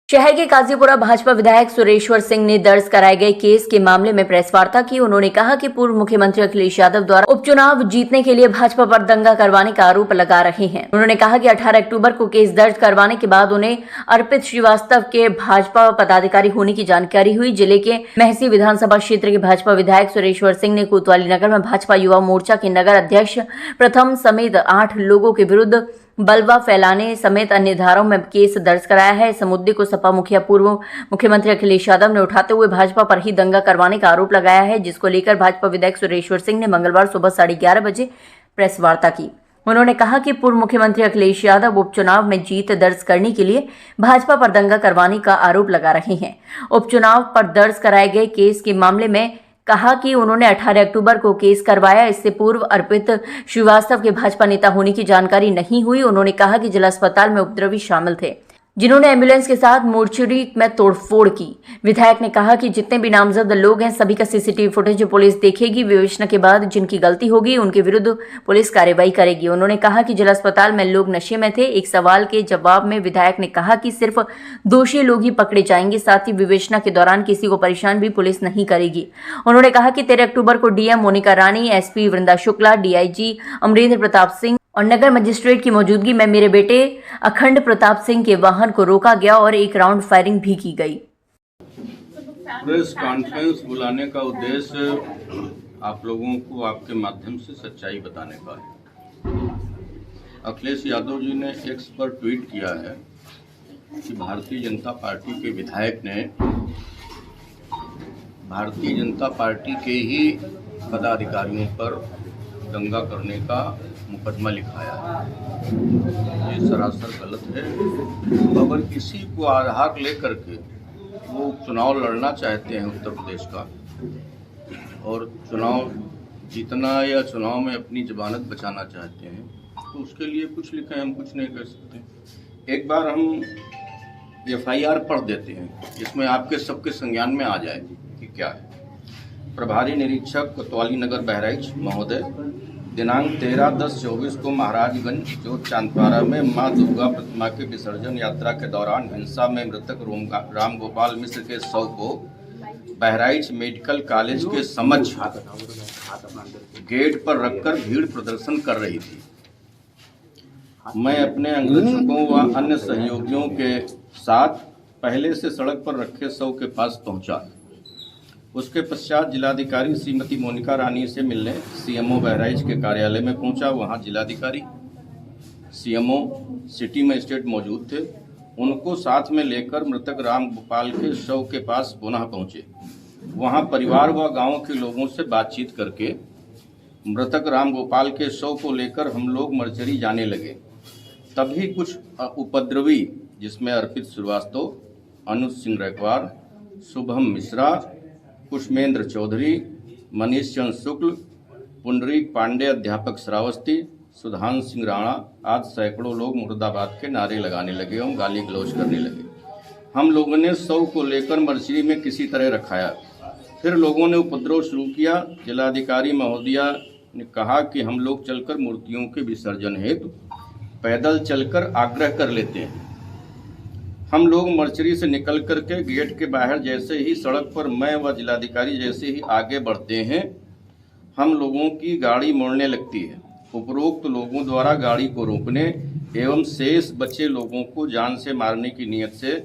शहर के काजीपुरा भाजपा विधायक सुरेश्वर सिंह ने दर्ज कराए गए केस के मामले में प्रेस वार्ता की। उन्होंने कहा कि पूर्व मुख्यमंत्री अखिलेश यादव द्वारा उपचुनाव जीतने के लिए भाजपा पर दंगा करवाने का आरोप लगा रहे हैं। उन्होंने कहा कि 18 अक्टूबर को केस दर्ज करवाने के बाद उन्हें अर्पित श्रीवास्तव के भाजपा पदाधिकारी होने की जानकारी हुई। जिले के महसी विधानसभा क्षेत्र के भाजपा विधायक सुरेश्वर सिंह ने कोतवाली नगर में भाजपा युवा मोर्चा के नगर अध्यक्ष प्रथम समेत 8 लोगों के विरुद्ध बलवा फैलाने समेत अन्य धाराओं में केस दर्ज कराया है। इस मुद्दे को सपा मुखिया पूर्व मुख्यमंत्री अखिलेश यादव ने उठाते हुए भाजपा पर ही दंगा करवाने का आरोप लगाया है, जिसको लेकर भाजपा विधायक सुरेश्वर सिंह ने मंगलवार सुबह 11:30 बजे प्रेस वार्ता की। उन्होंने कहा कि पूर्व मुख्यमंत्री अखिलेश यादव उपचुनाव में जीत दर्ज करने के लिए भाजपा पर दंगा करवाने का आरोप लगा रहे हैं। उपचुनाव पर दर्ज कराए गए केस के मामले में कहा कि उन्होंने 18 अक्टूबर को केस करवाया। इससे पूर्व अर्पित श्रीवास्तव के भाजपा नेता होने की जानकारी नहीं हुई। उन्होंने कहा कि जिला अस्पताल में उपद्रवी शामिल थे, जिन्होंने एम्बुलेंस के साथ मोर्चरी में तोड़फोड़ की। विधायक ने कहा कि जितने भी नामजद लोग हैं सभी का सीसीटीवी फुटेज पुलिस देखेगी। विवेचना के बाद जिनकी गलती होगी उनके विरुद्ध पुलिस कार्रवाई करेगी। उन्होंने कहा कि जिला अस्पताल में लोग नशे में थे। एक सवाल के जवाब में विधायक ने कहा कि सिर्फ दोषी लोग ही पकड़े जाएंगे, साथ ही विवेचना के दौरान किसी को परेशान भी पुलिस नहीं करेगी। उन्होंने कहा कि 13 अक्टूबर को डीएम मोनिका रानी, एसपी वृंदा शुक्ला, डीआईजी अमरेंद्र प्रताप सिंह और नगर मजिस्ट्रेट की मौजूदगी में मेरे बेटे अखंड प्रताप सिंह के वाहन को रोका गया और एक राउंड फायरिंग भी की गई। प्रेस कॉन्फ्रेंस बुलाने का उद्देश्य आप लोगों को आपके माध्यम से सच्चाई बताने का है। अखिलेश यादव जी ने एक्स पर ट्वीट किया है कि भारतीय जनता पार्टी के विधायक ने भारतीय जनता पार्टी के ही पदाधिकारियों पर दंगा करने का मुकदमा लिखाया है। ये सरासर गलत है। अगर किसी को आधार लेकर के वो चुनाव लड़ना चाहते हैं उत्तर प्रदेश का और चुनाव जीतना या चुनाव में अपनी जमानत बचाना चाहते हैं तो उसके लिए कुछ लिखें, हम कुछ नहीं कर सकते। एक बार हम FIR पढ़ देते हैं, इसमें आपके सबके संज्ञान में आ जाए कि क्या है। प्रभारी निरीक्षक कोतवाली नगर बहराइच महोदय दिनांक 13/10/24 को महाराजगंज जोत चांदपारा में मां दुर्गा प्रतिमा के विसर्जन यात्रा के दौरान हिंसा में मृतक राम गोपाल मिश्र के शव को बहराइच मेडिकल कॉलेज के समक्ष गेट पर रखकर भीड़ प्रदर्शन कर रही थी। मैं अपने अंगरक्षकों व अन्य सहयोगियों के साथ पहले से सड़क पर रखे शव के पास पहुंचा। उसके पश्चात जिलाधिकारी श्रीमती मोनिका रानी से मिलने CMO बहराइच के कार्यालय में पहुंचा। वहां जिलाधिकारी, CMO, सिटी मजिस्ट्रेट मौजूद थे। उनको साथ में लेकर मृतक राम गोपाल के शव के पास पुनः पहुंचे। वहां परिवार व गांव के लोगों से बातचीत करके मृतक राम गोपाल के शव को लेकर हम लोग मर्चरी जाने लगे। तभी कुछ उपद्रवी, जिसमें अर्पित श्रीवास्तव, अनुज सिंह रैकवार, शुभम मिश्रा, कुशमेंद्र चौधरी, मनीष चंद्र शुक्ल, पुंडरीक पांडे, अध्यापक श्रावस्ती, सुधांशु सिंह राणा आदि सैकड़ों लोग मुर्दाबाद के नारे लगाने लगे एवं गाली गलौज करने लगे। हम लोगों ने शव को लेकर मर्चरी में किसी तरह रखाया। फिर लोगों ने उपद्रव शुरू किया। जिलाधिकारी महोदया ने कहा कि हम लोग चलकर मूर्तियों के विसर्जन हेतु पैदल चलकर आग्रह कर लेते हैं। हम लोग मर्चरी से निकल करके गेट के बाहर जैसे ही सड़क पर मैं व जिलाधिकारी जैसे ही आगे बढ़ते हैं, हम लोगों की गाड़ी मुड़ने लगती है। उपरोक्त लोगों द्वारा गाड़ी को रोकने एवं शेष बचे लोगों को जान से मारने की नीयत से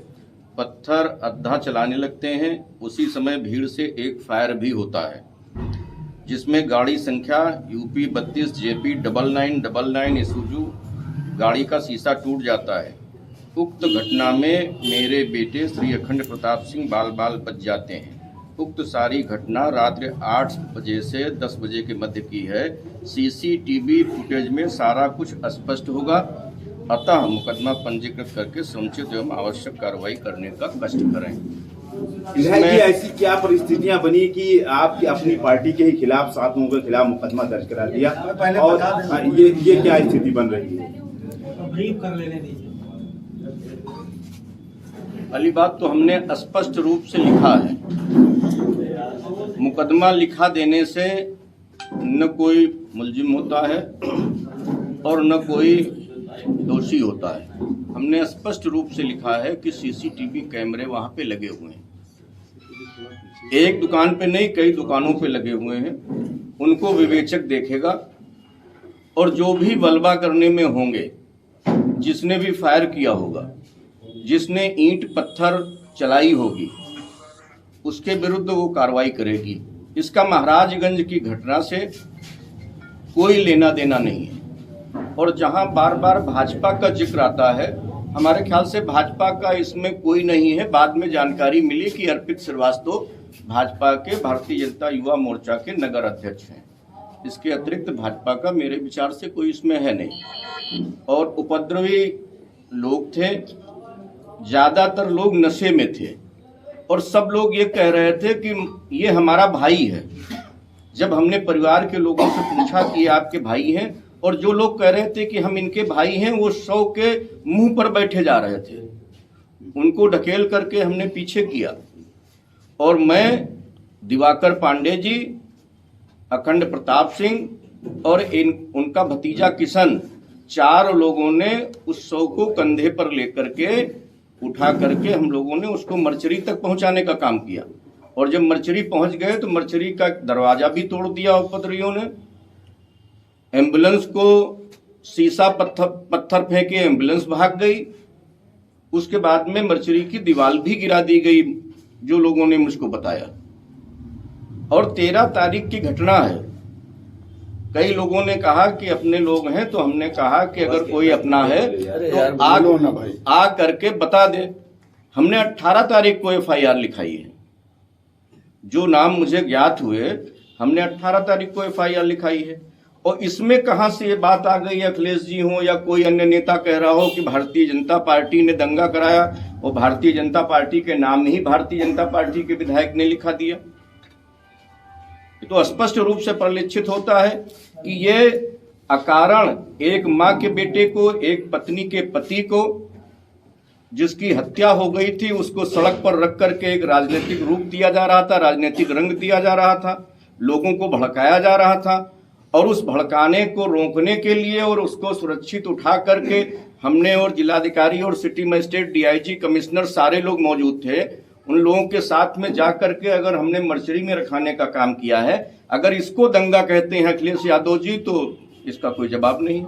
पत्थर अद्धा चलाने लगते हैं। उसी समय भीड़ से एक फायर भी होता है, जिसमें गाड़ी संख्या UP 32 JP 9999 ईसुजू गाड़ी का शीशा टूट जाता है। उक्त घटना में मेरे बेटे श्री अखंड प्रताप सिंह बाल बच जाते हैं। उक्त सारी घटना रात्रि 8 बजे से 10 बजे के मध्य की है। CCTV फुटेज में सारा कुछ स्पष्ट होगा। अतः मुकदमा पंजीकृत करके समुचित एवं आवश्यक कार्रवाई करने का कष्ट करें। इसमें ऐसी क्या परिस्थितियां बनी कि आपकी अपनी पार्टी के ही खिलाफ 7 लोगों के खिलाफ मुकदमा दर्ज करा दिया और ये क्या स्थिति बन रही है? पहली बात तो हमने स्पष्ट रूप से लिखा है। मुकदमा लिखा देने से न कोई मुलजिम होता है और न कोई दोषी होता है। हमने स्पष्ट रूप से लिखा है कि सीसीटीवी कैमरे वहां पे लगे हुए हैं, एक दुकान पे नहीं कई दुकानों पे लगे हुए हैं, उनको विवेचक देखेगा और जो भी बलवा करने में होंगे, जिसने भी फायर किया होगा, जिसने ईंट पत्थर चलाई होगी, उसके विरुद्ध वो कार्रवाई करेगी। इसका महाराजगंज की घटना से कोई लेना देना नहीं है। और जहां बार बार भाजपा का जिक्र आता है, हमारे ख्याल से भाजपा का इसमें कोई नहीं है। बाद में जानकारी मिली कि अर्पित श्रीवास्तव भाजपा के भारतीय जनता युवा मोर्चा के नगर अध्यक्ष हैं। इसके अतिरिक्त भाजपा का मेरे विचार से कोई इसमें है नहीं। और उपद्रवी लोग थे, ज़्यादातर लोग नशे में थे और सब लोग ये कह रहे थे कि ये हमारा भाई है। जब हमने परिवार के लोगों से पूछा कि आपके भाई हैं, और जो लोग कह रहे थे कि हम इनके भाई हैं, वो 100 के मुंह पर बैठे जा रहे थे। उनको ढकेल करके हमने पीछे किया और मैं, दिवाकर पांडे जी, अखंड प्रताप सिंह और उनका भतीजा किशन, 4 लोगों ने उस 100 को कंधे पर लेकर के उठा करके हम लोगों ने उसको मर्चरी तक पहुंचाने का काम किया। और जब मर्चरी पहुंच गए तो मर्चरी का दरवाजा भी तोड़ दिया उपद्रवियों ने। एम्बुलेंस को शीशा पत्थर फेंके, एम्बुलेंस भाग गई। उसके बाद में मर्चरी की दीवार भी गिरा दी गई, जो लोगों ने मुझको बताया। और 13 तारीख की घटना है। कई लोगों ने कहा कि अपने लोग हैं, तो हमने कहा कि अगर कोई अपना है तो आ करके बता दे। हमने 18 तारीख को FIR लिखाई है। जो नाम मुझे ज्ञात हुए, हमने 18 तारीख को FIR लिखाई है। और इसमें कहां से ये बात आ गई, अखिलेश जी हो या कोई अन्य नेता कह रहा हो कि भारतीय जनता पार्टी ने दंगा कराया, और भारतीय जनता पार्टी के नाम ही भारतीय जनता पार्टी के विधायक ने लिखा दिया। तो स्पष्ट रूप से परिलक्षित होता है कि ये अकारण एक माँ के बेटे को, एक पत्नी के पति को, जिसकी हत्या हो गई थी, उसको सड़क पर रख करके एक राजनीतिक रूप दिया जा रहा था, राजनीतिक रंग दिया जा रहा था, लोगों को भड़काया जा रहा था। और उस भड़काने को रोकने के लिए और उसको सुरक्षित उठा करके हमने, और जिलाधिकारी और सिटी मजिस्ट्रेट, DIG, कमिश्नर, सारे लोग मौजूद थे। उन लोगों के साथ में जा करके अगर हमने मर्चरी में रखाने का काम किया है, अगर इसको दंगा कहते हैं अखिलेश यादव जी, तो इसका कोई जवाब नहीं है।